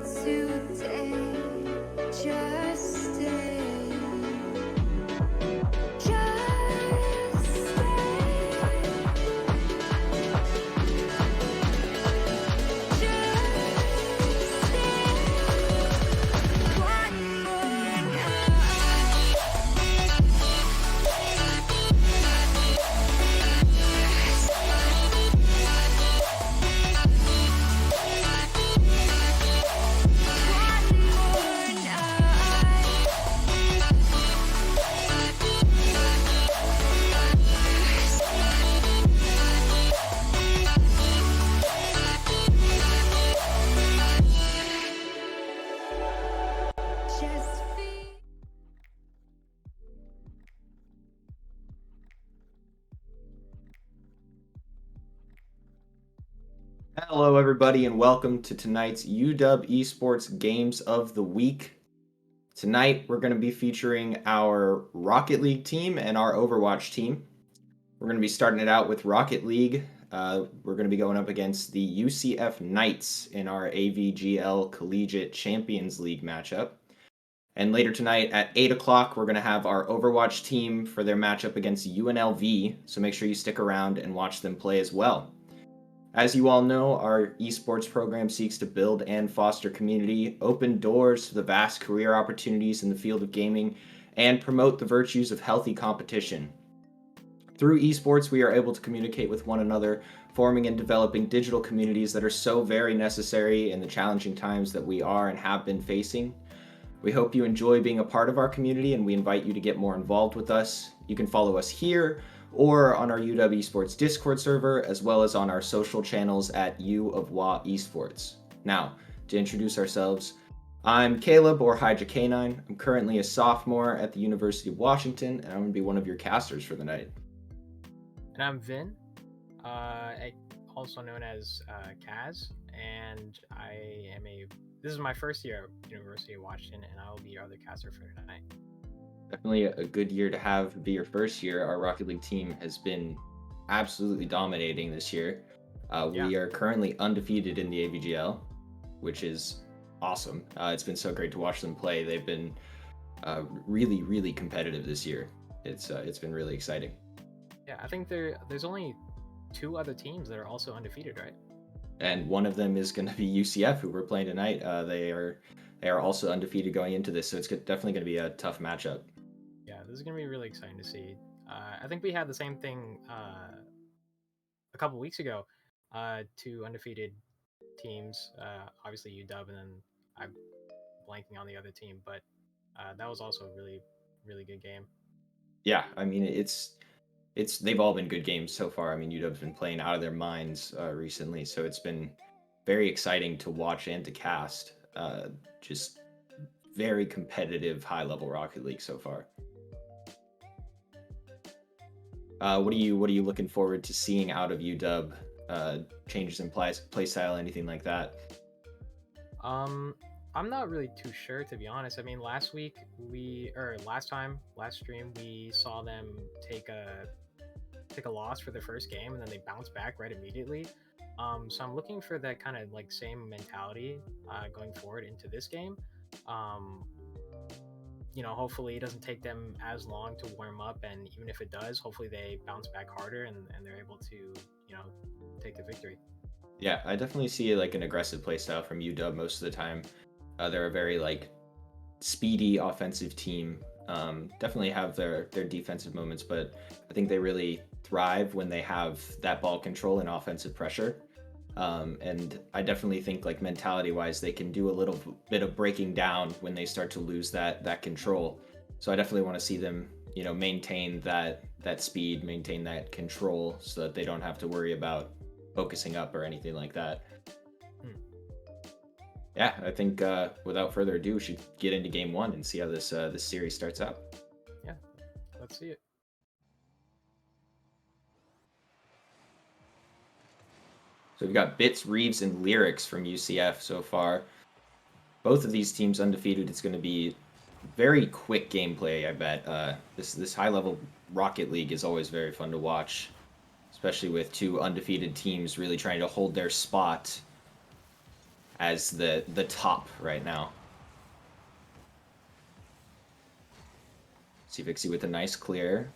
today. Just stay. Just stay. Just stay. One more night. One more night. Just feel. Hello, everybody, and welcome to tonight's UW Esports Games of the Week. Tonight, we're going to be featuring our Rocket League team and our Overwatch team. We're going to be starting it out with Rocket League. We're going to be going up against the UCF Knights in our AVGL Collegiate Champions League matchup. And later tonight at 8 o'clock, we're going to have our Overwatch team for their matchup against UNLV, so make sure you stick around and watch them play as well. As you all know, our esports program seeks to build and foster community, open doors to the vast career opportunities in the field of gaming, and promote the virtues of healthy competition. Through esports, we are able to communicate with one another, forming and developing digital communities that are so very necessary in the challenging times that we are and have been facing. We hope you enjoy being a part of our community, and we invite you to get more involved with us. You can follow us here or on our UW Esports Discord server, as well as on our social channels at U of WA Esports. Now, to introduce ourselves, I'm Caleb, or Hydra K9. I'm currently a sophomore at the University of Washington, and I'm going to be one of your casters for the night. And I'm Vin, also known as Kaz, and this is my first year at University of Washington, and I will be your other caster for tonight. Definitely a good year to have be your first year. Our Rocket League team has been absolutely dominating this year. We are currently undefeated in the AVGL, which is awesome. It's been so great to watch them play. They've been really, really competitive this year. It's been really exciting. Yeah, I think there's only 2 other teams that are also undefeated, right? And one of them is going to be UCF, who we're playing tonight. They are also undefeated going into this, so it's definitely going to be a tough matchup. Yeah, this is gonna be really exciting to see. I think we had the same thing a couple weeks ago. 2 undefeated teams, obviously UW, and then I'm blanking on the other team, but that was also a really, really good game. Yeah, I mean they've all been good games so far. I mean, UW's been playing out of their minds recently, so it's been very exciting to watch and to cast. Just very competitive, high-level Rocket League so far. What are you looking forward to seeing out of UW? Changes in play style, anything like that? I'm not really too sure, to be honest. I mean, last stream, we saw them take a loss for their first game, and then they bounced back right immediately. So I'm looking for that kind of like same mentality going forward into this game. Hopefully it doesn't take them as long to warm up, and even if it does, hopefully they bounce back harder and they're able to, take the victory. Yeah, I definitely see like an aggressive play style from UW most of the time. They're a very like speedy offensive team. Definitely have their defensive moments, but I think they really thrive when they have that ball control and offensive pressure. And I definitely think like mentality wise, they can do a little bit of breaking down when they start to lose that control. So I definitely want to see them, maintain that speed, maintain that control, so that they don't have to worry about focusing up or anything like that. Yeah, I think without further ado, we should get into game 1 and see how this series starts out. Yeah, let's see it. So we've got Bits, Reeves, and Lyrics from UCF so far. Both of these teams undefeated. It's going to be very quick gameplay, I bet. This high-level Rocket League is always very fun to watch, especially with 2 undefeated teams really trying to hold their spot as the top right now. See Vixie with a nice clear.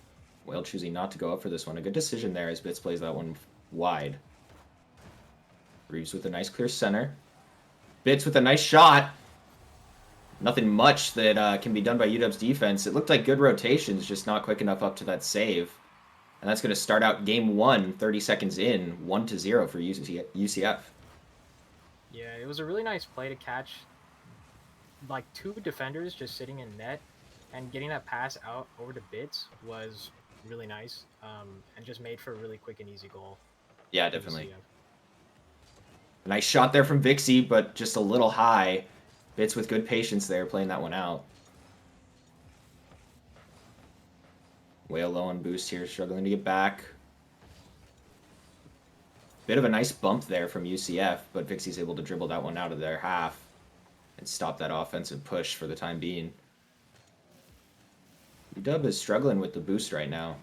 Whale choosing not to go up for this one. A good decision there as Bits plays that one wide. Reeves with a nice clear center. Bits with a nice shot. Nothing much that can be done by UW's defense. It looked like good rotations, just not quick enough up to that save. And that's going to start out game 1, 30 seconds in, 1-0 for UCF. Yeah, it was a really nice play to catch like 2 defenders just sitting in net, and getting that pass out over to Bits was really nice, and just made for a really quick and easy goal. Yeah, for definitely. UCF. A nice shot there from Vixie, but just a little high. Bits with good patience there, playing that one out. Whale low on boost here, struggling to get back. Bit of a nice bump there from UCF, but Vixie's able to dribble that one out of their half and stop that offensive push for the time being. UW is struggling with the boost right now.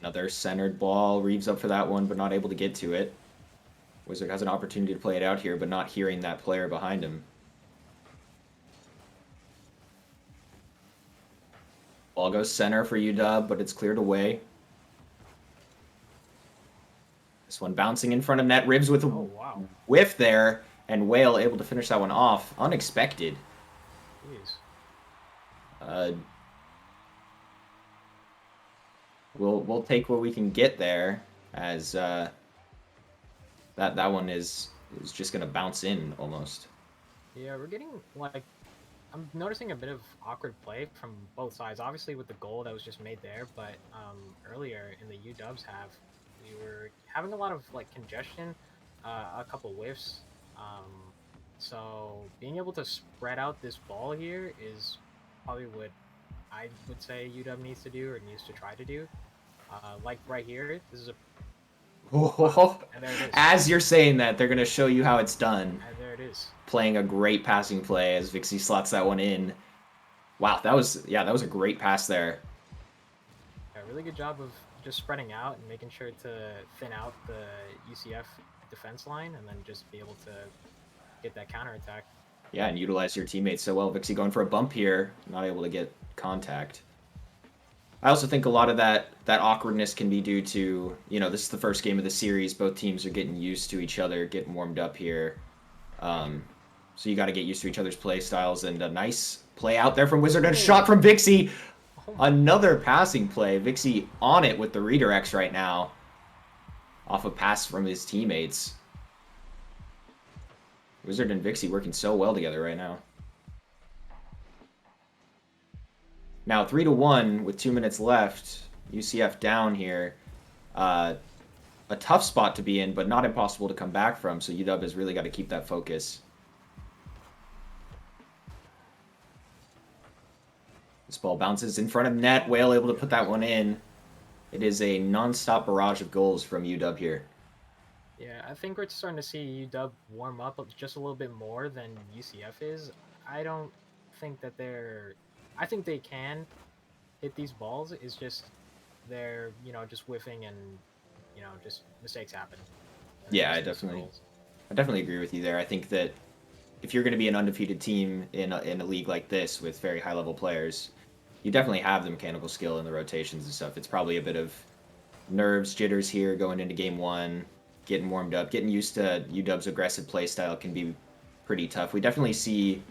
Another centered ball. Reeves up for that one, but not able to get to it. Wizard has an opportunity to play it out here, but not hearing that player behind him. Ball goes center for UW, but it's cleared away. This one bouncing in front of net. Ribs with a whiff there, and Whale able to finish that one off. Unexpected. Jeez. We'll take what we can get there, as that one is just gonna bounce in almost. Yeah, we're getting like, I'm noticing a bit of awkward play from both sides. Obviously with the goal that was just made there, but earlier in the UW's half, we were having a lot of like congestion, a couple whiffs. So being able to spread out this ball here is probably what I would say UW needs to do, or needs to try to do. Like right here, this is a and there it is. As you're saying that, they're gonna show you how it's done. And there it is. Playing a great passing play as Vixie slots that one in. Wow, that was a great pass there. A really good job of just spreading out and making sure to thin out the UCF defense line, and then just be able to get that counterattack. Yeah, and utilize your teammates so well. Vixie going for a bump here, not able to get contact. I also think a lot of that awkwardness can be due to, this is the first game of the series. Both teams are getting used to each other, getting warmed up here. So you got to get used to each other's play styles. And a nice play out there from Wizard and a shot from Vixie. Another passing play. Vixie on it with the redirects right now. Off a pass from his teammates. Wizard and Vixie working so well together right now. Now 3-1 with 2 minutes left. UCF down here. A tough spot to be in, but not impossible to come back from. So UW has really got to keep that focus. This ball bounces in front of net. Whale able to put that one in. It is a non-stop barrage of goals from UW here. Yeah, I think we're starting to see UW warm up just a little bit more than UCF is. I don't think that they're... I think they can hit these balls. It's just they're, just whiffing, and, just mistakes happen. Yeah, I definitely agree with you there. I think that if you're going to be an undefeated team in a league like this with very high-level players, you definitely have the mechanical skill in the rotations and stuff. It's probably a bit of nerves, jitters here going into game 1, getting warmed up, getting used to UW's aggressive play style can be pretty tough. We definitely see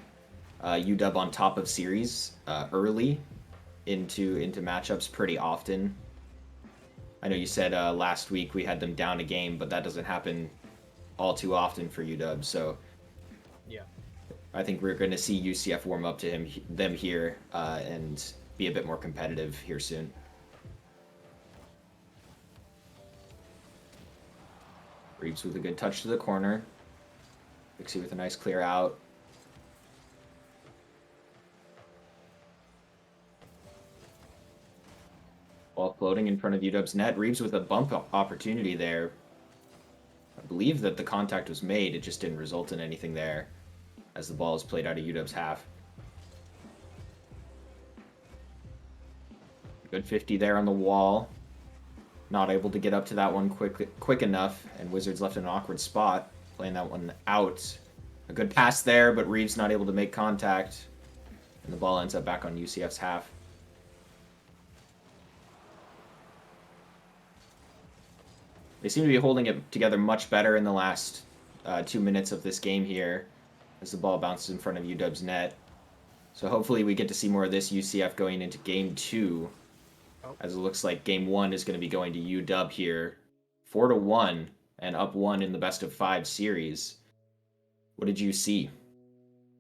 UW on top of series early into matchups pretty often. I know you said last week we had them down a game, but that doesn't happen all too often for UW. So yeah, I think we're going to see UCF warm up to them here and be a bit more competitive here soon. Reeves with a good touch to the corner. Vixie with a nice clear out. Ball floating in front of UW's net. Reeves with a bump opportunity there. I believe that the contact was made. It just didn't result in anything there as the ball is played out of UW's half. Good 50 there on the wall. not able to get up to that one quick enough, and Wizards left in an awkward spot, playing that one out. A good pass there, but Reeves not able to make contact, and the ball ends up back on UCF's half. They seem to be holding it together much better in the last 2 minutes of this game here, as the ball bounces in front of UW's net. So hopefully we get to see more of this UCF going into Game 2, as it looks like Game 1 is going to be going to UW here, 4-1, and up 1 in the best-of-5 series. What did you see?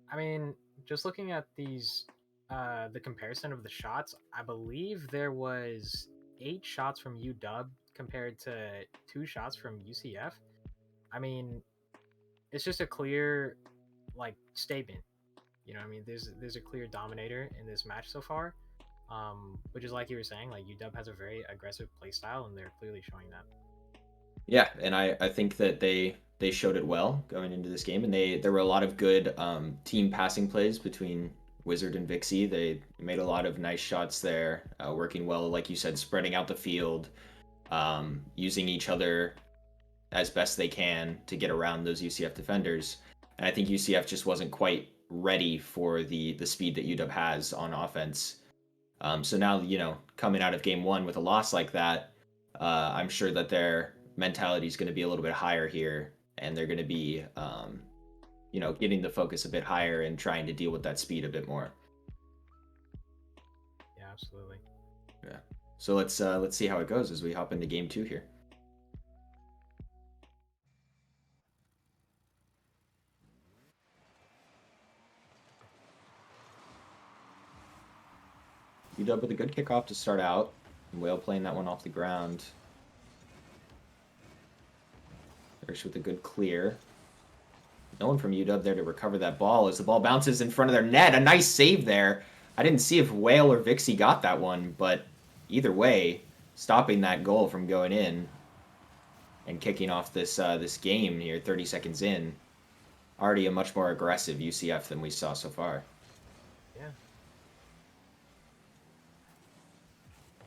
I mean, just looking at these, the comparison of the shots, I believe there was 8 shots from UW compared to 2 shots from UCF. I mean, it's just a clear, like, statement. You know, what I mean, there's a clear dominator in this match so far, which is like you were saying, like UW has a very aggressive play style, and they're clearly showing that. Yeah, and I think that they showed it well going into this game, and there were a lot of good team passing plays between Wizard and Vixie. They made a lot of nice shots there, working well, like you said, spreading out the field, using each other as best they can to get around those UCF defenders. And I think UCF just wasn't quite ready for the speed that UW has on offense. So now, coming out of Game 1 with a loss like that, I'm sure that their mentality is going to be a little bit higher here, and they're going to be, getting the focus a bit higher and trying to deal with that speed a bit more. Yeah, absolutely. Yeah. So let's see how it goes as we hop into Game 2 here. UW with a good kickoff to start out. And Whale playing that one off the ground. Hirsch with a good clear. No one from UW there to recover that ball as the ball bounces in front of their net. A nice save there. I didn't see if Whale or Vixie got that one, but either way, stopping that goal from going in and kicking off this game here, 30 seconds in. Already a much more aggressive UCF than we saw so far. Yeah.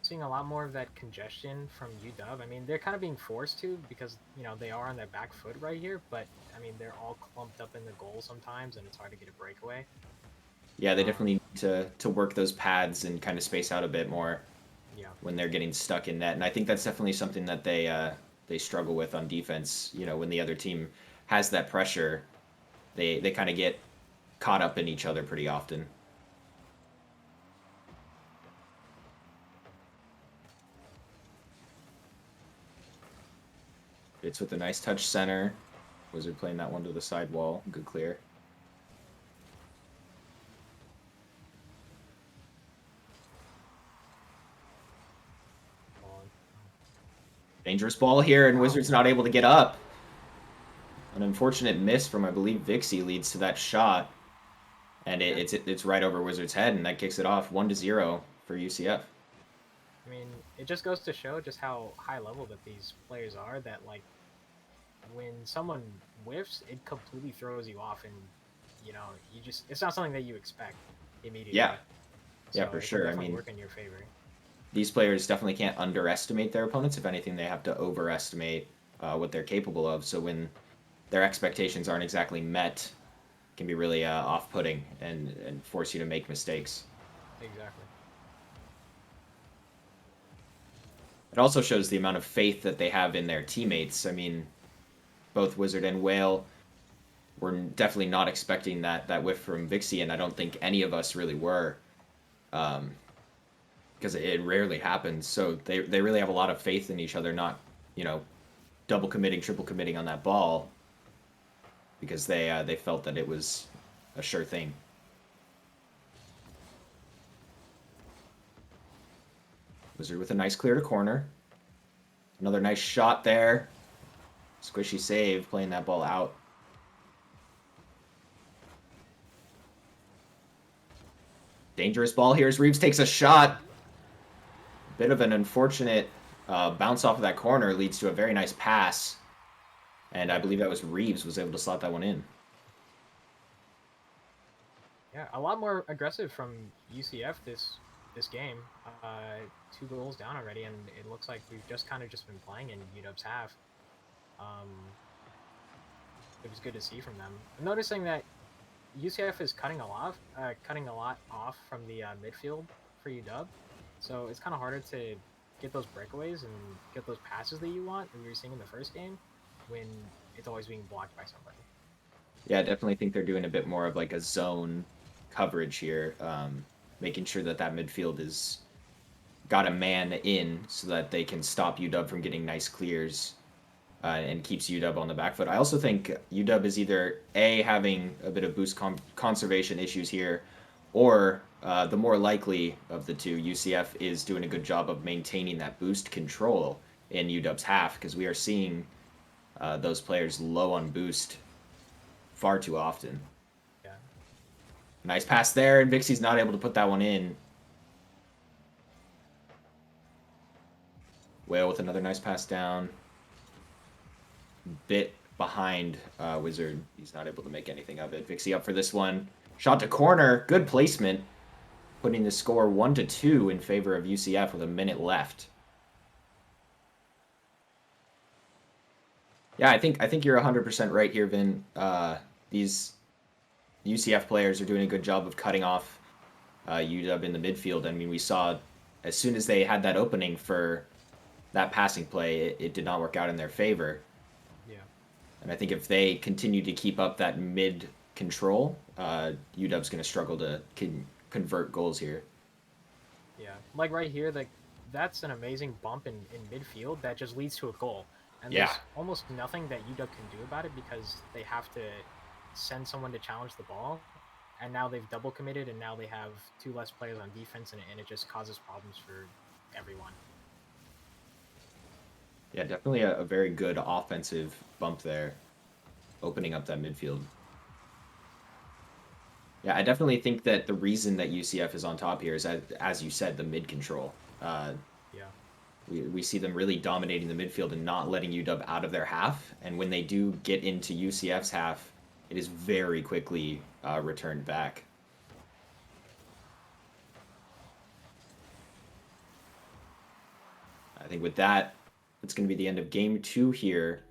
Seeing a lot more of that congestion from UW. I mean, they're kind of being forced to because, they are on their back foot right here, but, I mean, they're all clumped up in the goal sometimes, and it's hard to get a breakaway. Yeah, they definitely need to work those pads and kind of space out a bit more. Yeah. When they're getting stuck in net, and I think that's definitely something that they struggle with on defense. When the other team has that pressure, they kind of get caught up in each other pretty often. It's with a nice touch center. Wizard playing that one to the sidewall. Good clear. Dangerous ball here, and Wizards not able to get up. An unfortunate miss from, I believe, Vixie leads to that shot. And it's right over Wizards' head, and that kicks it off 1-0 for UCF. I mean, it just goes to show just how high level that these players are, that, like, when someone whiffs, it completely throws you off, and, it's not something that you expect immediately. Yeah. So Yeah, for sure. I mean, work in your favor. These players definitely can't underestimate their opponents. If anything, they have to overestimate what they're capable of. So when their expectations aren't exactly met, it can be really off-putting and force you to make mistakes. Exactly. It also shows the amount of faith that they have in their teammates. I mean, both Wizard and Whale were definitely not expecting that whiff from Vixie, and I don't think any of us really were. Because it rarely happens. So they really have a lot of faith in each other, not, double committing, triple committing on that ball, because they felt that it was a sure thing. Wizard with a nice clear to corner. Another nice shot there. Squishy save, playing that ball out. Dangerous ball here as Reeves takes a shot. Bit of an unfortunate bounce off of that corner leads to a very nice pass. And I believe that was Reeves was able to slot that one in. Yeah, a lot more aggressive from UCF this game. 2 goals down already, and it looks like we've just kind of just been playing in UW's half. Um, it was good to see from them. I'm noticing that UCF is cutting a lot off from the midfield for UW, so it's kind of harder to get those breakaways and get those passes that you want that we were seeing in the first game when it's always being blocked by somebody. Yeah, I definitely think they're doing a bit more of like a zone coverage here, making sure that that midfield is got a man in so that they can stop UW from getting nice clears and keeps UW on the back foot. I also think UW is either A, having a bit of boost conservation issues here, or the more likely of the two, UCF is doing a good job of maintaining that boost control in UW's half because we are seeing those players low on boost far too often. Yeah. Nice pass there, and Vixie's not able to put that one in. Whale with another nice pass down. Bit behind Wizard. He's not able to make anything of it. Vixie up for this one. Shot to corner. Good placement. Putting the score 1-2 in favor of UCF with a minute left. Yeah, I think you're 100% right here, Vin. These UCF players are doing a good job of cutting off UW in the midfield. I mean, we saw as soon as they had that opening for that passing play, it did not work out in their favor. Yeah. And I think if they continue to keep up that mid control, UW's going to struggle to convert goals here. Yeah, like right here, like that's an amazing bump in midfield that just leads to a goal, and Yeah. there's almost nothing that UW can do about it because they have to send someone to challenge the ball, and now they've double committed, and now they have 2 less players on defense, and it just causes problems for everyone. Yeah, definitely a very good offensive bump there, opening up that midfield. Yeah, I definitely think that the reason that UCF is on top here is, as you said, the mid control. Yeah, We see them really dominating the midfield and not letting UW out of their half. And when they do get into UCF's half, it is very quickly returned back. I think with that, it's going to be the end of game 2 here,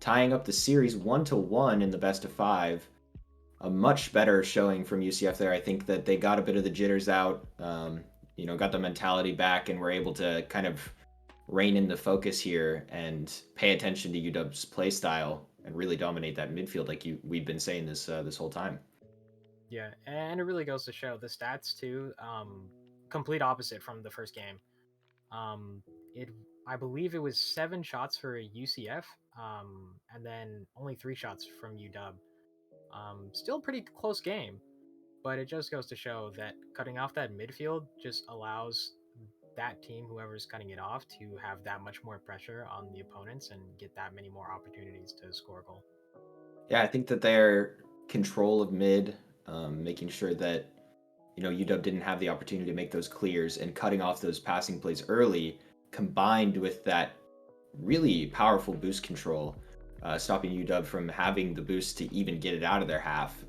tying up the series 1-1 in the best of 5. A much better showing from UCF there. I think that they got a bit of the jitters out, got the mentality back, and were able to kind of rein in the focus here and pay attention to UW's play style and really dominate that midfield like we've been saying this whole time. yeah, and it really goes to show the stats too. Complete opposite from the first game. Um, it I believe it was 7 shots for UCF, and then only 3 shots from UW. Still pretty close game, but it just goes to show that cutting off that midfield just allows that team, whoever's cutting it off, to have that much more pressure on the opponents and get that many more opportunities to score a goal. Yeah, I think that their control of mid, making sure that UW didn't have the opportunity to make those clears and cutting off those passing plays early, combined with that really powerful boost control, stopping UW from having the boost to even get it out of their half.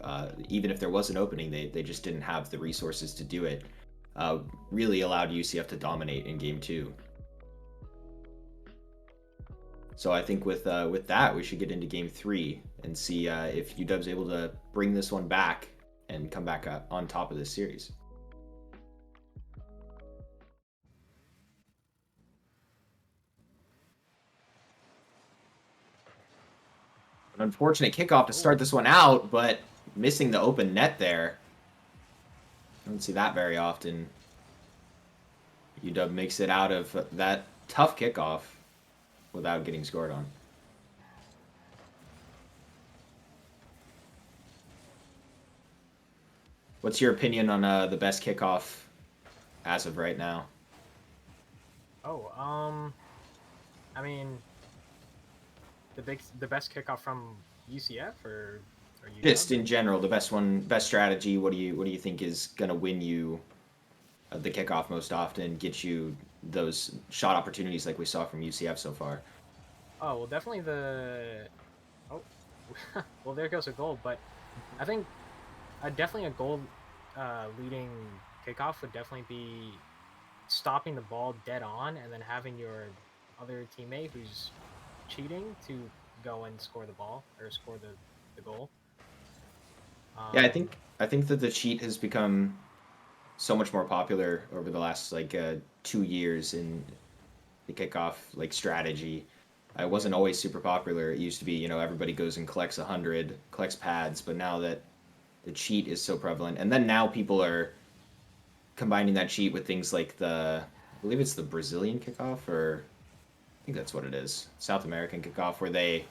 Even if there was an opening, they just didn't have the resources to do it. Really allowed UCF to dominate in game 2. So I think with that, we should get into game 3 and see if UW's able to bring this one back and come back on top of this series. An unfortunate kickoff to start this one out, but missing the open net there. I don't see that very often. UW makes it out of that tough kickoff without getting scored on. What's your opinion on the best kickoff as of right now? Oh, I mean, the best kickoff from UCF or UW? Just in general, the best strategy. What do you think is going to win you the kickoff most often, get you those shot opportunities like we saw from UCF so far? Oh well, definitely the. Oh, well there goes a goal, but I think definitely a goal leading kickoff would definitely be stopping the ball dead on and then having your other teammate who's cheating to go and score the ball or score the goal. Yeah, I Um, think I think that the cheat has become so much more popular over the last 2 years in the kickoff strategy. It wasn't always super popular. It used to be, everybody goes and collects 100, collects pads, but now that the cheat is so prevalent, and then now people are combining that cheat with things like I believe it's the Brazilian kickoff, or I think that's what it is, South American kickoff, where they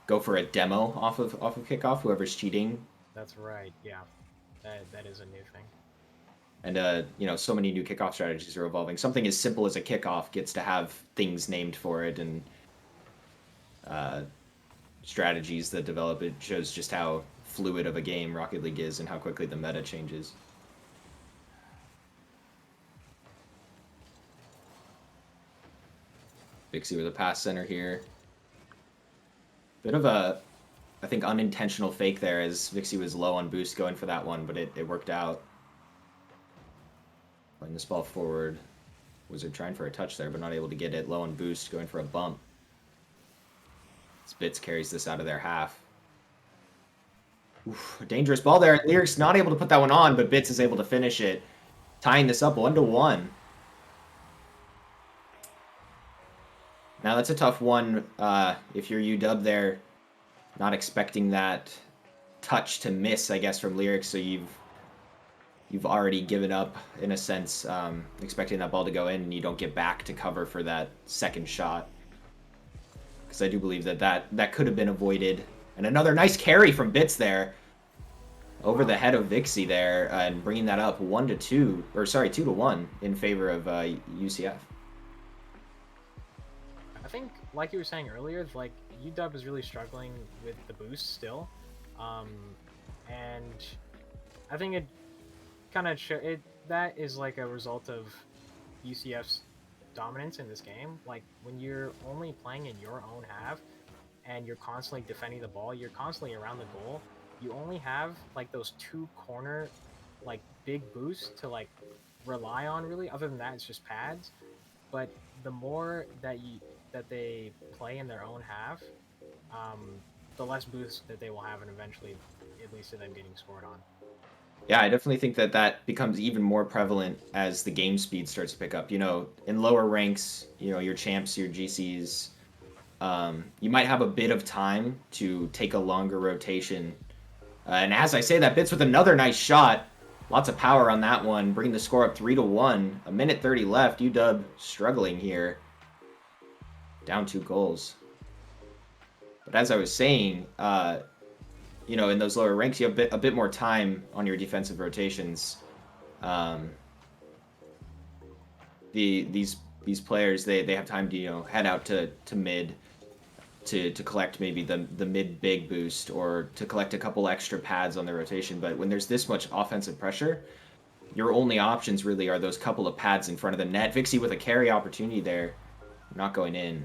go for a demo off of kickoff, whoever's cheating. that's right. Yeah, that is a new thing. And so many new kickoff strategies are evolving. Something as simple as a kickoff gets to have things named for it, and uh, strategies that develop. It shows just how fluid of a game Rocket League is and how quickly the meta changes. Vixie with a pass center here. Bit of a, I think, unintentional fake there as Vixie was low on boost going for that one, but it worked out. Playing this ball forward. Wizard trying for a touch there, but not able to get it. Low on boost, going for a bump. Spitz carries this out of their half. Oof, a dangerous ball there. Lyric's not able to put that one on, but Bits is able to finish it. Tying this up 1-1. Now that's a tough one if you're UW there. Not expecting that touch to miss, I guess, from Lyric, so you've already given up, in a sense, expecting that ball to go in, and you don't get back to cover for that second shot. Because I do believe that could have been avoided. And another nice carry from Bits there. Over the head of Vixie there, and bringing that up 1-2, or sorry, 2-1 in favor of UCF. I think, like you were saying earlier, like UW is really struggling with the boost still, and I think it kind of that is like a result of UCF's dominance in this game. Like when you're only playing in your own half and you're constantly defending the ball, you're constantly around the goal. You only have like those two corner, like big boosts to like rely on really. Other than that, it's just pads. But the more that they play in their own half, the less boost that they will have, and eventually, it leads to them getting scored on. Yeah, I definitely think that becomes even more prevalent as the game speed starts to pick up. In lower ranks, your champs, your GCs, you might have a bit of time to take a longer rotation. And as I say that, Bits with another nice shot. Lots of power on that one, bringing the score up 3-1. A minute 30 left. UW struggling here. Down 2 goals. But as I was saying, in those lower ranks, you have a bit more time on your defensive rotations. These players, they have time to head out to mid to collect maybe the mid big boost, or to collect a couple extra pads on their rotation. But when there's this much offensive pressure, your only options really are those couple of pads in front of the net. Vixie with a carry opportunity there, not going in.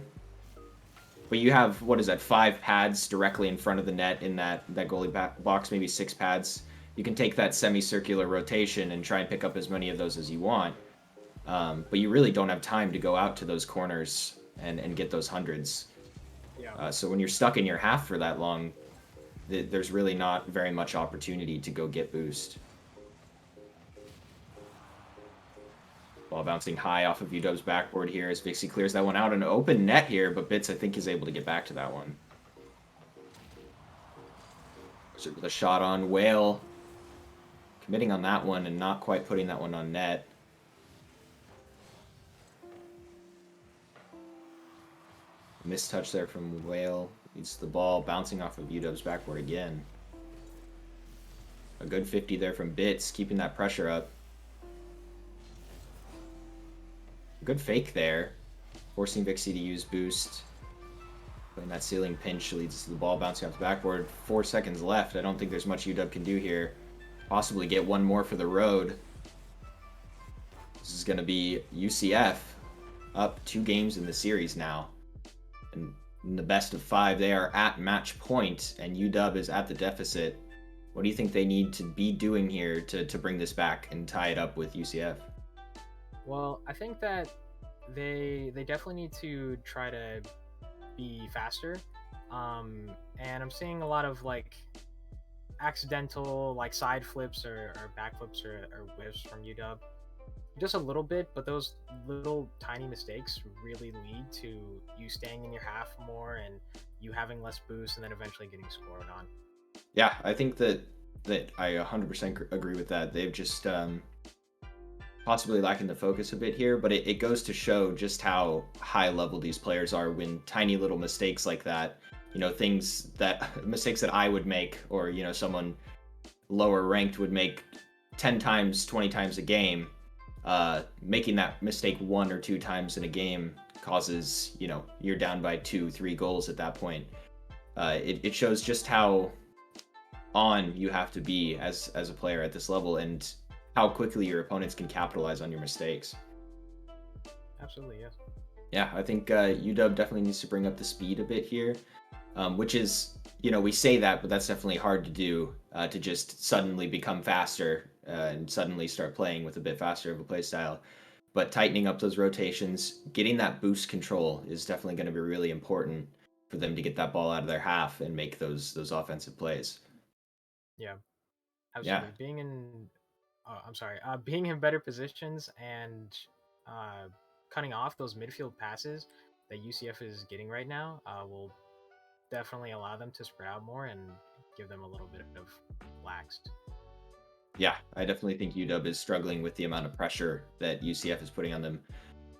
But you have, 5 pads directly in front of the net in that goalie box, maybe 6 pads. You can take that semicircular rotation and try and pick up as many of those as you want. But you really don't have time to go out to those corners and get those hundreds. Yeah. So when you're stuck in your half for that long, there's really not very much opportunity to go get boost. Ball bouncing high off of UW's backboard here as Vixie clears that one out. An open net here, but Bits, I think, is able to get back to that one. With a shot on Whale. Committing on that one and not quite putting that one on net. Missed touch there from Whale. Leads to the ball bouncing off of UW's backboard again. A good 50 there from Bits, keeping that pressure up. Good fake there, forcing Vixie to use boost. Putting that ceiling pinch leads to the ball bouncing off the backboard. 4 seconds left. I don't think there's much UW can do here. Possibly get one more for the road. This is going to be UCF up 2 games in the series now. And in the best of 5, they are at match point, and UW is at the deficit. What do you think they need to be doing here to bring this back and tie it up with UCF? Well, I think that they definitely need to try to be faster. And I'm seeing a lot of like accidental like side flips or backflips or whiffs from UW. Just a little bit, but those little tiny mistakes really lead to you staying in your half more and you having less boost and then eventually getting scored on. Yeah, I think that I 100% agree with that. They've just possibly lacking the focus a bit here, but it goes to show just how high level these players are when tiny little mistakes like that, things that mistakes that I would make or, someone lower ranked would make 10 times, 20 times a game. Making that mistake 1 or 2 times in a game causes, you're down by 2, 3 goals at that point. It shows just how on you have to be as a player at this level and how quickly your opponents can capitalize on your mistakes. Absolutely, yes. Yeah, I think UW definitely needs to bring up the speed a bit here, which is, we say that, but that's definitely hard to do, to just suddenly become faster and suddenly start playing with a bit faster of a play style. But tightening up those rotations, getting that boost control is definitely going to be really important for them to get that ball out of their half and make those offensive plays. Yeah, Yeah, absolutely. Being in better positions and uh, cutting off those midfield passes that UCF is getting right now will definitely allow them to spread out more and give them a little bit of lax. yeah, I definitely think UW is struggling with the amount of pressure that UCF is putting on them.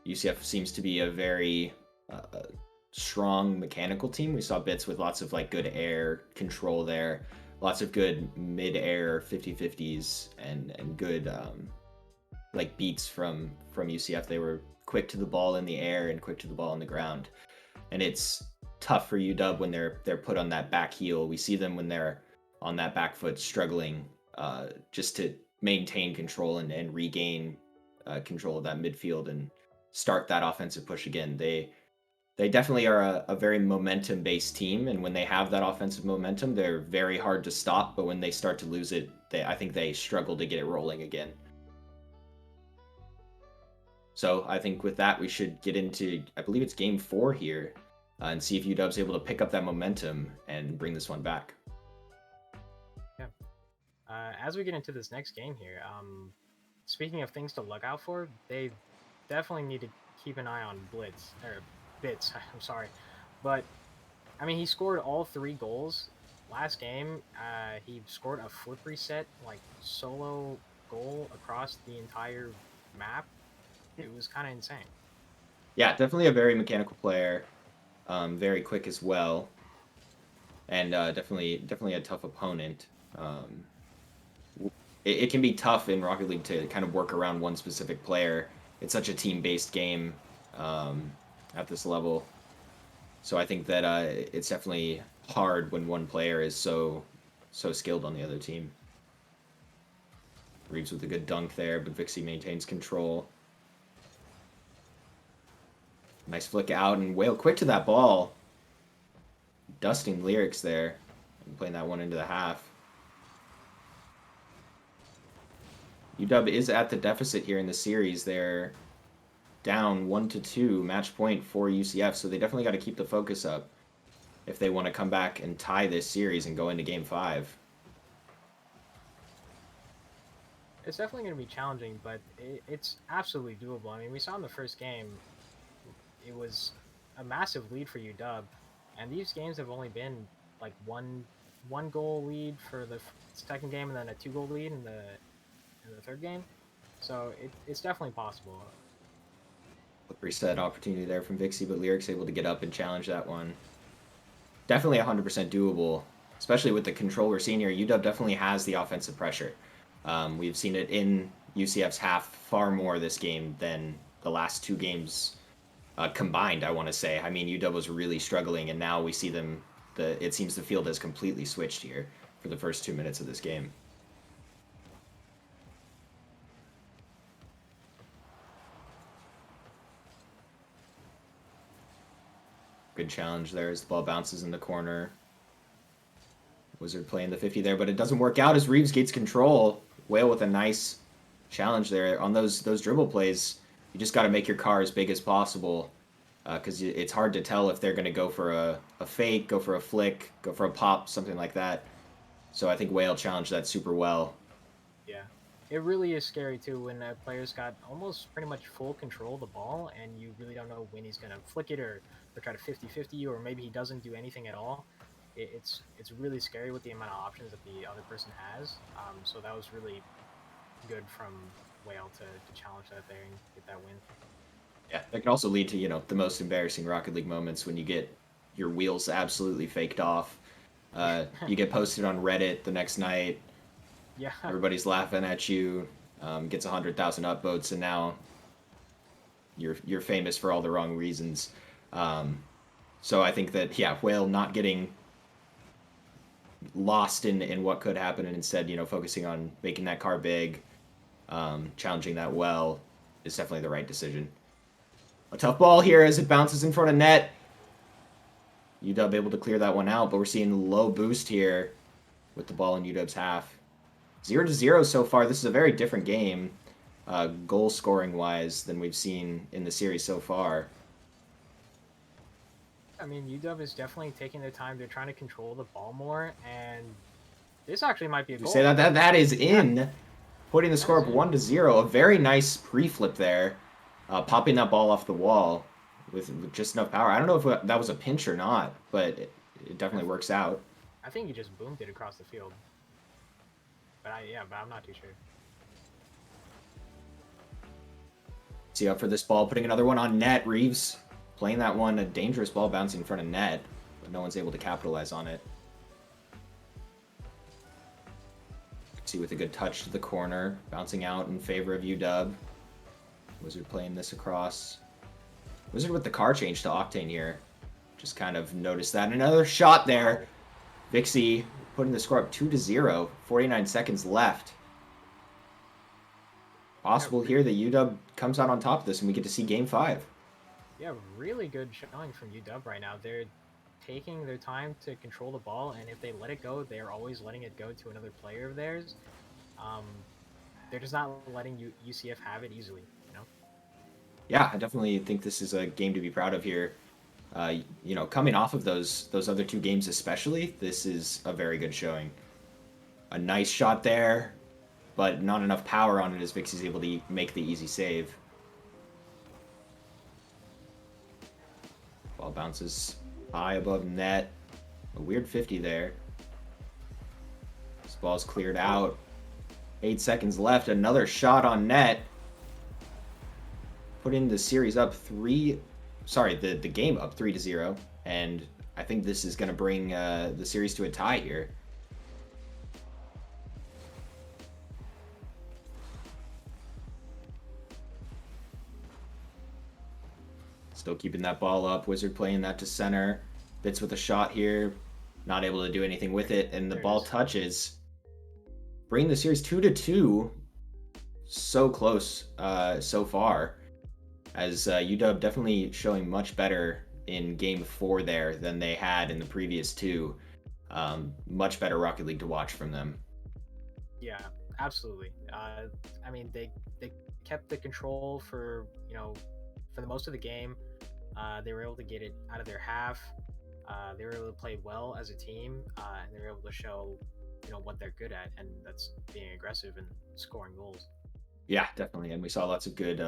UCF seems to be a very strong mechanical team. We saw bits with lots of like good air control there, lots of good mid-air 50-50s and good like beats from UCF. They were quick to the ball in the air and quick to the ball on the ground. And it's tough for UW when they're put on that back heel. We see them when they're on that back foot struggling just to maintain control and regain control of that midfield and start that offensive push again. They definitely are a very momentum based team, and when they have that offensive momentum, they're very hard to stop. But when they start to lose it, I think they struggle to get it rolling again. So I think with that, we should get into, I believe it's game 4 here, and see if UW's able to pick up that momentum and bring this one back. Yeah. As we get into this next game here, speaking of things to look out for, they definitely need to keep an eye on Blitz or Bits. I'm sorry, but I mean he scored all 3 goals last game. He scored a flip reset like solo goal across the entire map. It was kind of insane. Yeah, definitely a very mechanical player, very quick as well, and definitely a tough opponent. Um, it can be tough in Rocket League to kind of work around one specific player. It's such a team-based game um, at this level. So I think that it's definitely hard when one player is so skilled on the other team. Reeves with a good dunk there, but Vixie maintains control. Nice flick out, and Whale quick to that ball. Dusting Lyrics there, and playing that one into the half. UW is at the deficit here in the series. They're down 1-2, match point for UCF, so they definitely got to keep the focus up if they want to come back and tie this series and go into game 5. It's definitely going to be challenging, but it's absolutely doable. I mean, we saw in the first game, it was a massive lead for UW, and these games have only been like one goal lead for the second game, and then a 2 goal lead in the third game. So it's definitely possible. Reset opportunity there from Vixie, but Lyrics able to get up and challenge that one. Definitely 100% doable, especially with the control we're seeing here. UW definitely has the offensive pressure. We've seen it in UCF's half far more this game than the last 2 games combined, I want to say. I mean, UW was really struggling, and now we see them. It seems the field has completely switched here for the first 2 minutes of this game. Good challenge there as the ball bounces in the corner. Wizard playing the 50 there, but it doesn't work out as Reeves gains control. Whale with a nice challenge there on those dribble plays. You just got to make your car as big as possible because it's hard to tell if they're going to go for a fake, go for a flick, go for a pop, something like that. So I think Whale challenged that super well. Yeah. It really is scary too when a player's got almost pretty much full control of the ball and you really don't know when he's going to flick it or try to 50-50 you, or maybe he doesn't do anything at all. It's really scary with the amount of options that the other person has. So that was really good from Whale to challenge that there and get that win. Yeah, that can also lead to, the most embarrassing Rocket League moments when you get your wheels absolutely faked off. You get posted on Reddit the next night. Yeah. Everybody's laughing at you. Gets 100,000 upvotes, and now you're famous for all the wrong reasons. So I think that Whale not getting lost in what could happen and instead focusing on making that car big, challenging that well, is definitely the right decision. A tough ball here as it bounces in front of net. UW able to clear that one out, but we're seeing low boost here with the ball in UW's half. 0-0 so far. This is a very different game, goal scoring wise, than we've seen in the series so far. I mean, UW is definitely taking their time. They're trying to control the ball more, and this actually might be a You goal. say that is in, putting the score That up is in. 1-0. A very nice pre-flip there, popping that ball off the wall with just enough power. I don't know if that was a pinch or not, but it definitely works out. I think he just boomed it across the field. But I'm not too sure. See up for this ball, putting another one on net. Reeves playing that one, a dangerous ball bouncing in front of net, but no one's able to capitalize on it. See with a good touch to the corner, bouncing out in favor of UW. Wizard playing this across. Wizard with the car change to Octane here. Just kind of noticed that. Another shot there. Vixie putting the score up 2-0. 49 seconds left. Possible here that UW comes out on top of this and we get to see Game 5. Yeah, really good showing from UW right now. They're taking their time to control the ball, and if they let it go, they're always letting it go to another player of theirs. They're just not letting UCF have it easily, you know? Yeah, I definitely think this is a game to be proud of here. Coming off of those other two games especially, this is a very good showing. A nice shot there, but not enough power on it as Vixie's able to make the easy save. Ball bounces high above net. A weird 50 there. This ball's cleared out. 8 seconds left. Another shot on net. Putting the series up the game up 3-0. And I think this is going to bring the series to a tie here. Still keeping that ball up. Wizard playing that to center. Bits with a shot here. Not able to do anything with it. And the ball touches. Bringing the series 2-2. So close so far. As UW definitely showing much better in Game 4 there than they had in the previous two. Much better Rocket League to watch from them. Yeah, absolutely. I mean, they kept the control for the most of the game. They were able to get it out of their half. They were able to play well as a team, and they were able to show what they're good at, and that's being aggressive and scoring goals. Yeah, definitely, and we saw lots of good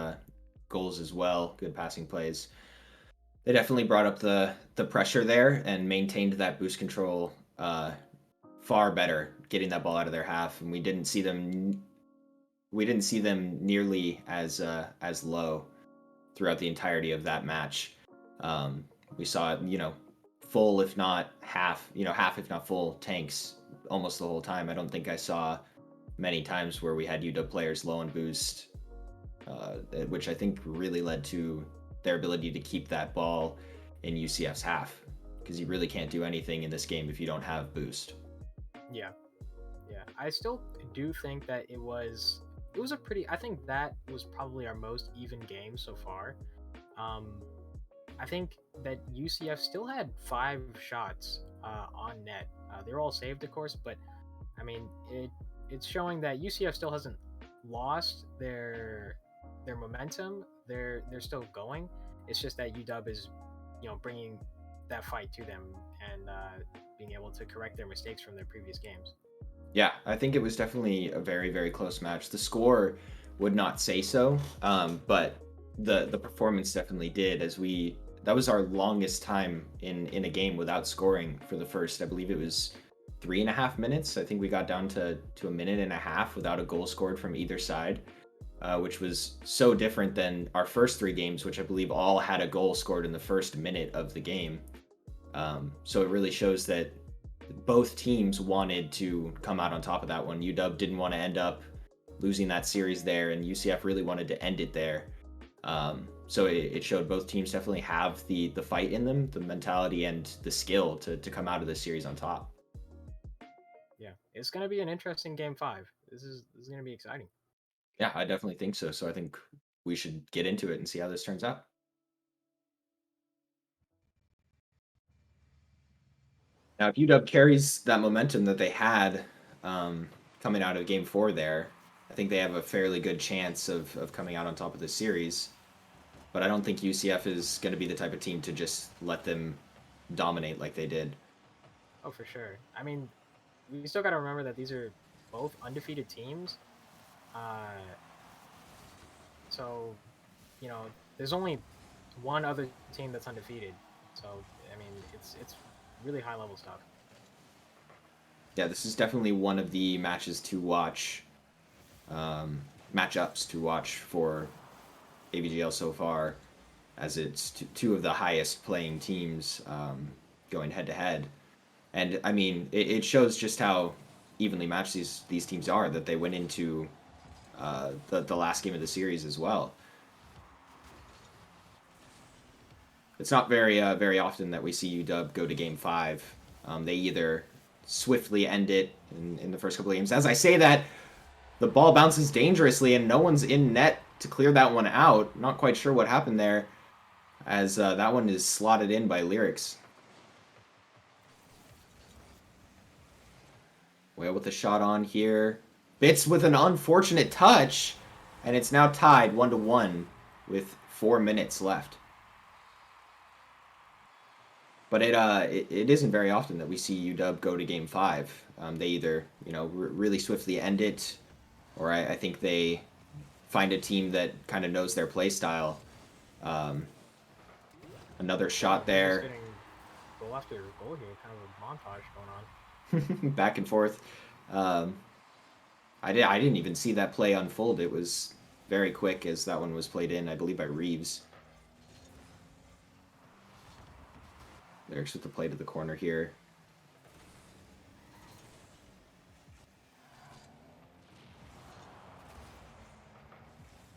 goals as well, good passing plays. They definitely brought up the pressure there and maintained that boost control far better, getting that ball out of their half, and we didn't see them nearly as low throughout the entirety of that match. We saw it, full if not half, half if not full tanks almost the whole time. I don't think I saw many times where we had UW players low on boost, which I think really led to their ability to keep that ball in UCF's half, because you really can't do anything in this game if you don't have boost. Yeah. I still do think that it was I think that was probably our most even game so far. I think that UCF still had 5 shots on net. They were all saved, of course, but I mean, it's showing that UCF still hasn't lost their momentum. They're still going. It's just that UW is, bringing that fight to them and being able to correct their mistakes from their previous games. Yeah, I think it was definitely a very, very close match. The score would not say so, but the performance definitely did. That was our longest time in a game without scoring for the first. I believe it was 3.5 minutes. I think we got down to a minute and a half without a goal scored from either side, which was so different than our first 3 games, which I believe all had a goal scored in the first minute of the game. So it really shows that both teams wanted to come out on top of that one. UW didn't want to end up losing that series there, and UCF really wanted to end it there. So it showed both teams definitely have the fight in them, the mentality and the skill to come out of this series on top. Yeah, it's going to be an interesting game 5. This is going to be exciting. Yeah, I definitely think so. So I think we should get into it and see how this turns out. Now, if UW carries that momentum that they had coming out of Game 4 there, I think they have a fairly good chance of coming out on top of the series. But I don't think UCF is going to be the type of team to just let them dominate like they did. Oh, for sure. I mean, we still got to remember that these are both undefeated teams. Uh, so, there's only one other team that's undefeated. So, I mean, it's really high level stuff. Yeah, this is definitely one of the matches to watch, matchups to watch for AVGL so far, as it's two of the highest playing teams going head to head. And I mean, it shows just how evenly matched these teams are, that they went into the last game of the series as well. It's not very often that we see UW go to Game 5. They either swiftly end it in the first couple of games. As I say that, the ball bounces dangerously and no one's in net to clear that one out. Not quite sure what happened there, as that one is slotted in by Lyrics. Whale with a shot on here. Bits with an unfortunate touch, and it's now tied 1-1 with 4 minutes left. But it isn't very often that we see UW go to Game 5. They either really swiftly end it, or I think they find a team that kind of knows their play style. Another shot there. Just getting goal after goal here, kind of a montage going on. Back and forth. I didn't even see that play unfold. It was very quick as that one was played in, I believe, by Reeves. Lyrics with the play to the corner here.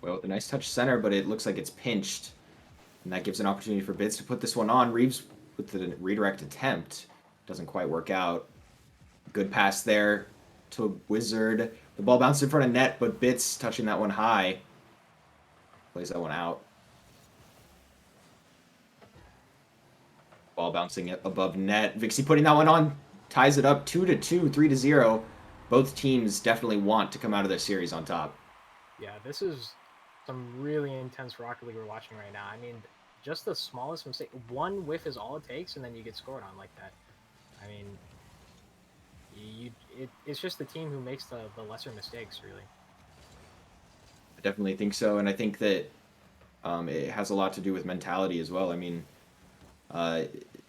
Well, with a nice touch center, but it looks like it's pinched. And that gives an opportunity for Bits to put this one on. Reeves with the redirect attempt. Doesn't quite work out. Good pass there to Wizard. The ball bounced in front of net, but Bits touching that one high. Plays that one out. Ball bouncing above net. Vixie putting that one on. Ties it up 2-2, 3-0. Both teams definitely want to come out of this series on top. Yeah, this is some really intense Rocket League we're watching right now. I mean, just the smallest mistake. One whiff is all it takes, and then you get scored on like that. I mean, it's just the team who makes the lesser mistakes, really. I definitely think so, and I think that it has a lot to do with mentality as well. I mean,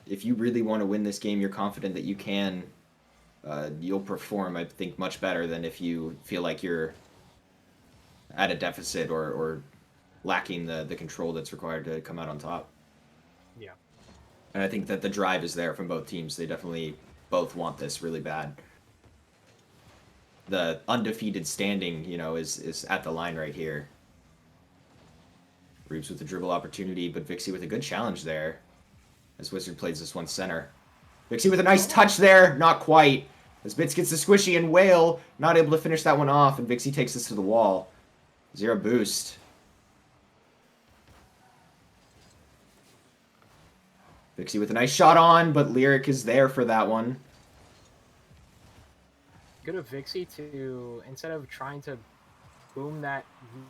if you really want to win this game, you're confident that you can, you'll perform, I think, much better than if you feel like you're at a deficit or lacking the control that's required to come out on top. Yeah. And I think that the drive is there from both teams. They definitely both want this really bad. The undefeated standing, is at the line right here. Reeves with the dribble opportunity, but Vixie with a good challenge there as Wizard plays this one center. Vixie with a nice touch there, not quite. As Bits gets the squishy and Whale, not able to finish that one off, and Vixie takes this to the wall. 0 boost. Vixie with a nice shot on, but Lyric is there for that one. Good of Vixie to, instead of trying to boom that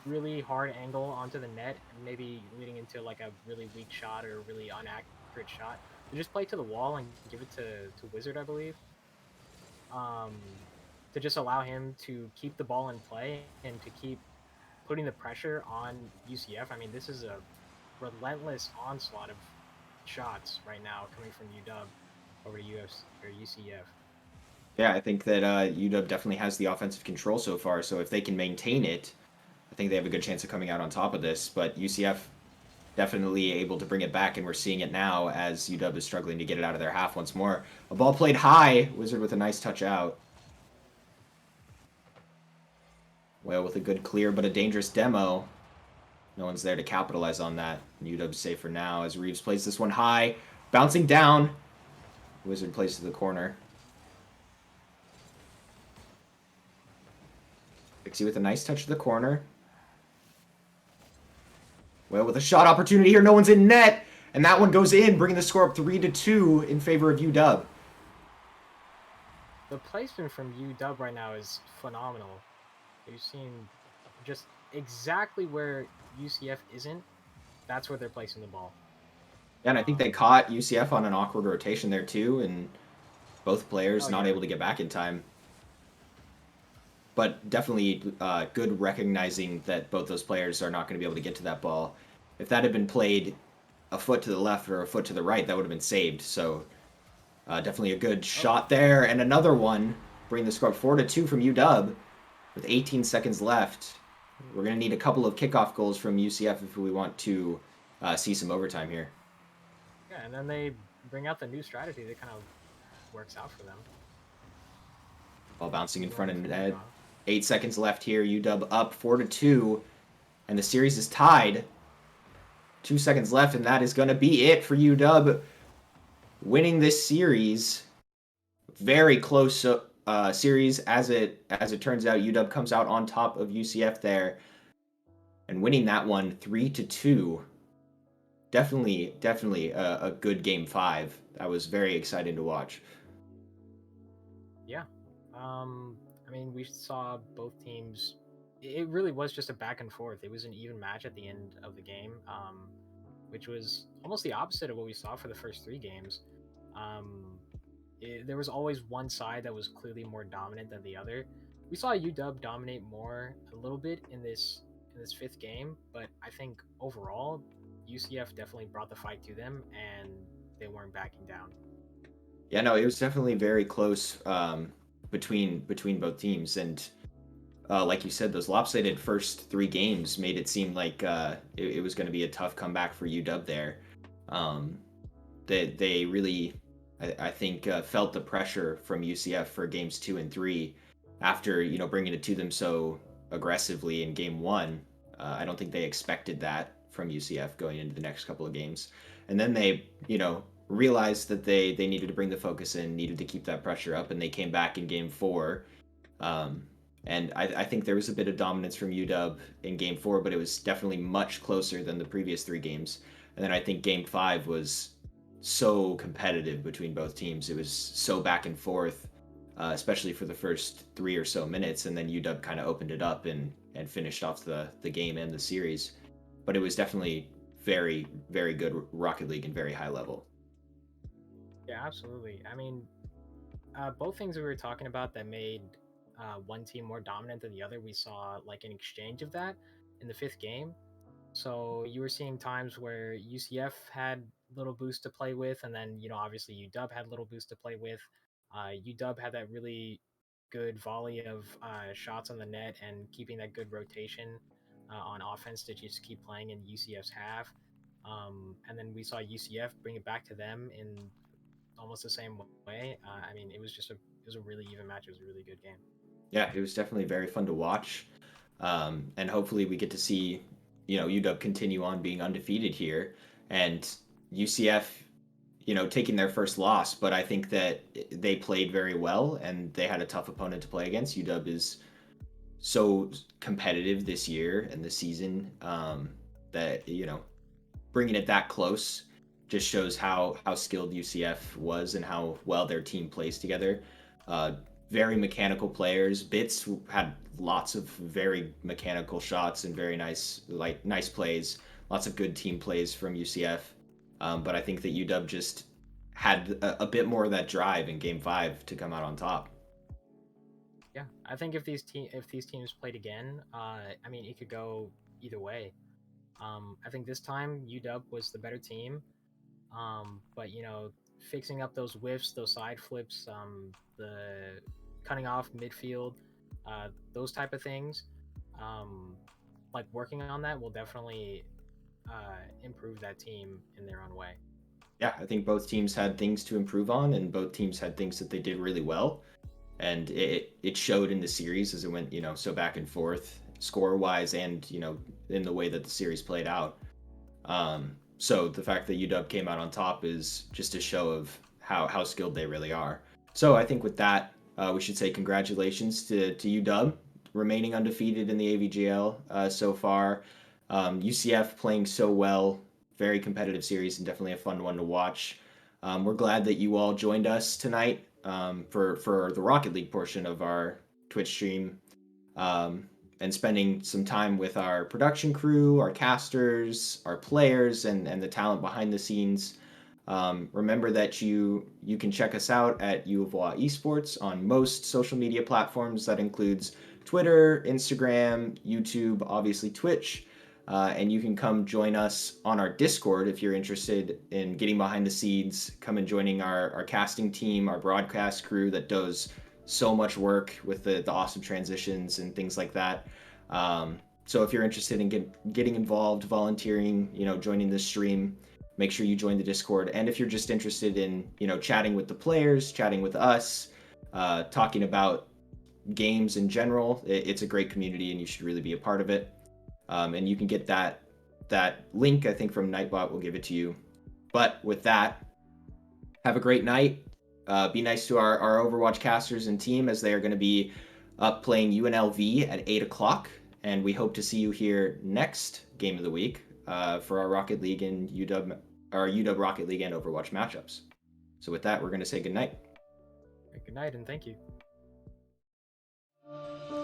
really hard angle onto the net and maybe leading into like a really weak shot or a really inaccurate shot, to just play to the wall and give it to Wizard, I believe. To just allow him to keep the ball in play and to keep putting the pressure on UCF. I mean, this is a relentless onslaught of shots right now coming from UW over to UFC or UCF. Yeah, I think that UW definitely has the offensive control so far. So if they can maintain it, I think they have a good chance of coming out on top of this. But UCF definitely able to bring it back, and we're seeing it now as UW is struggling to get it out of their half once more. A ball played high. Wizard with a nice touch out. Well, with a good clear, but a dangerous demo. No one's there to capitalize on that. UW's safe for now as Reeves plays this one high. Bouncing down. Wizard plays to the corner. Vixie with a nice touch to the corner. Well, with a shot opportunity here, no one's in net. And that one goes in, bringing the score up 3-2 in favor of UW. The placement from UW right now is phenomenal. You've seen just exactly where UCF isn't. That's where they're placing the ball. Yeah, and I think they caught UCF on an awkward rotation there too, and both players not able to get back in time. But definitely good recognizing that both those players are not going to be able to get to that ball. If that had been played a foot to the left or a foot to the right, that would have been saved. So definitely a good shot there. And another one, bring the score up 4-2 from UW with 18 seconds left. We're going to need a couple of kickoff goals from UCF if we want to see some overtime here. Yeah, and then they bring out the new strategy that kind of works out for them. Ball bouncing in front of net. 8 seconds left here. UW up 4-2, and the series is tied. 2 seconds left, and that is going to be it for UW winning this series. Very close series as it turns out. UW comes out on top of UCF there, and winning that one 3-2. Definitely a good game 5. That was very exciting to watch. Yeah. I mean, we saw both teams. It really was just a back and forth. It was an even match at the end of the game, which was almost the opposite of what we saw for the first 3 games. There was always one side that was clearly more dominant than the other. We saw UW dominate more a little bit in this 5th game, but I think overall, UCF definitely brought the fight to them, and they weren't backing down. Yeah, no, it was definitely very close between both teams, and like you said, those lopsided first 3 games made it seem like it was going to be a tough comeback for UW there. They really, I think, felt the pressure from UCF for games 2 and 3 after bringing it to them so aggressively in game 1. I don't think they expected that from UCF going into the next couple of games, and then they realized that they needed to bring the focus in, needed to keep that pressure up, and they came back in game 4. And I think there was a bit of dominance from UW in game 4, but it was definitely much closer than the previous 3 games. And then I think game 5 was so competitive between both teams. It was so back and forth, especially for the first 3 or so minutes. And then UW kind of opened it up and finished off the game and the series. But it was definitely very, very good Rocket League and very high level. Yeah, absolutely. I mean, both things we were talking about that made one team more dominant than the other, we saw like an exchange of that in the 5th game. So you were seeing times where UCF had little boost to play with, and then obviously UW had little boost to play with. UW had that really good volley of shots on the net and keeping that good rotation on offense to just keep playing in UCF's half. And then we saw UCF bring it back to them in almost the same way. I mean, it was a really even match. It was a really good game. Yeah, it was definitely very fun to watch. And hopefully we get to see, UW continue on being undefeated here, and UCF, taking their first loss. But I think that they played very well, and they had a tough opponent to play against. UW is so competitive this year and this season that bringing it that close just shows how skilled UCF was and how well their team plays together. Very mechanical players. Bits had lots of very mechanical shots and very nice plays. Lots of good team plays from UCF. But I think that UW just had a bit more of that drive in Game 5 to come out on top. Yeah, I think if these teams played again, I mean, it could go either way. I think this time UW was the better team, but fixing up those whiffs, those side flips, the cutting off midfield, those type of things, like working on that will definitely improve that team in their own way. Yeah, I think both teams had things to improve on, and both teams had things that they did really well. And it showed in the series as it went, so back and forth, score wise, and in the way that the series played out. So the fact that UW came out on top is just a show of how skilled they really are. So I think with that, we should say congratulations to UW remaining undefeated in the AVGL so far. UCF playing so well, very competitive series and definitely a fun one to watch. We're glad that you all joined us tonight for the Rocket League portion of our Twitch stream, and spending some time with our production crew, our casters, our players, and the talent behind the scenes. Remember that you can check us out at U of A Esports on most social media platforms. That includes Twitter, Instagram, YouTube, obviously Twitch. And you can come join us on our Discord if you're interested in getting behind the scenes. Come and joining our casting team, our broadcast crew that does so much work with the awesome transitions and things like that. So if you're interested in getting involved, volunteering, joining this stream, make sure you join the Discord. And if you're just interested in, chatting with the players, chatting with us, talking about games in general, it's a great community and you should really be a part of it. And you can get that link, I think, from Nightbot. We'll give it to you. But with that, have a great night. Be nice to our Overwatch casters and team as they are going to be up playing UNLV at 8 o'clock. And we hope to see you here next game of the week for our Rocket League and UW Rocket League and Overwatch matchups. So with that, we're going to say good night. Good night, and thank you.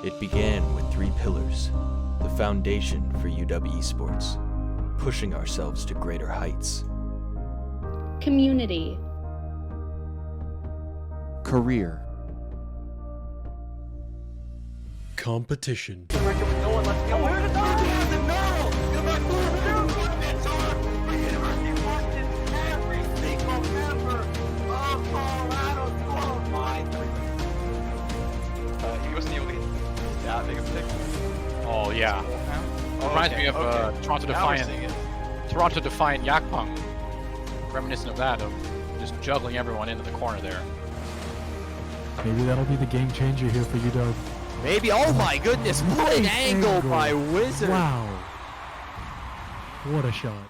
It began with 3 pillars, the foundation for UW Esports, pushing ourselves to greater heights. Community. Career. Competition. Oh yeah. Reminds me of Toronto Defiant. Toronto Defiant Yakpung. Reminiscent of that, of just juggling everyone into the corner there. Maybe that'll be the game changer here for UW. Maybe. Oh my goodness! What an angle by Wizard! Wow. What a shot.